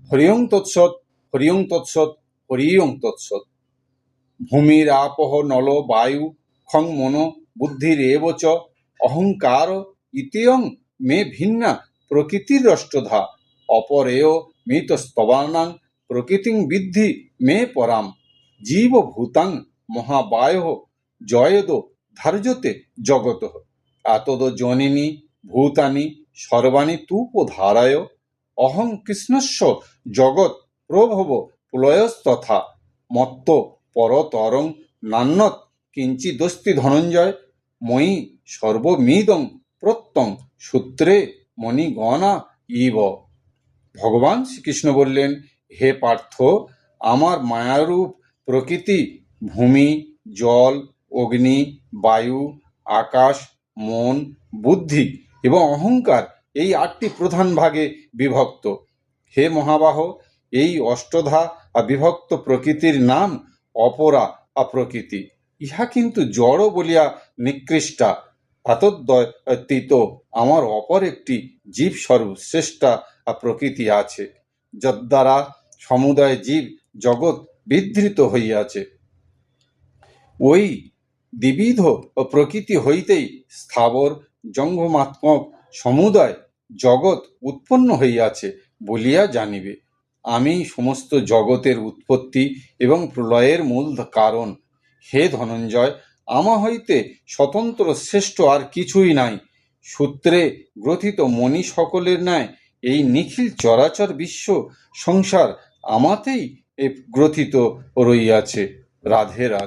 হরিওং তৎসৎ, হরিওং তৎসৎ, হরিওং তৎসৎ। ভূমির আপহ নল বায়ু খং মনো বুদ্ধিরেব চ অহংকার ইতিয়ং মে ভিন্না প্রকৃতিরষ্টধা অপরেয় মৃতস্তবানাং প্রকৃতিং বিদ্ধি মে পরাম জীবভূতাং মহাবায়ঃ জয়দ ধার্যতে জগতঃ এতদ জননী ভূতানি সর্বাণি তূপধারায় অহং কৃষ্ণস্য জগৎ প্রভব প্রলয়স্তথা মত্ত পরতরং নান্যৎ কিঞ্চিদস্তি ধনঞ্জয় ময়ি সর্বমিদং প্রত্যং সূত্রে মণিগণা ইব। ভগবান শ্রীকৃষ্ণ বললেন, হে পার্থ, আমার মায়ারূপ প্রকৃতি ভূমি, জল, অগ্নি, বায়ু, আকাশ, মন, বুদ্ধি এবং অহংকার এই 8টি প্রধান ভাগে বিভক্ত। হে মহাবাহ, এই অষ্টধা বিভক্ত প্রকৃতির নাম অপরা প্রকৃতি। ইহা কিন্তু জড় বলিয়া নিকৃষ্টা। এতদ্ব্যতীত আমার অপর একটি জীবস্বরূপ শ্রেষ্ঠা প্রকৃতি আছে, যদ্বারা সমুদয় জীব জগৎ বিধৃত হইয়াছে। ওই দ্বিবিধ প্রকৃতি হইতেই স্থাবর জঙ্গমাত্মক সমুদয় জগৎ উৎপন্ন হইয়াছে বলিয়া জানিবে। আমি সমস্ত জগতের উৎপত্তি এবং প্রলয়ের মূল কারণ। হে ধনঞ্জয়, আমা হইতে স্বতন্ত্র শ্রেষ্ঠ আর কিছুই নাই। সূত্রে গ্রথিত মণি সকলের ন্যায় এই নিখিল চরাচর বিশ্ব সংসার আমাতেই গ্রথিত রইয়াছে। রাধে রাধে।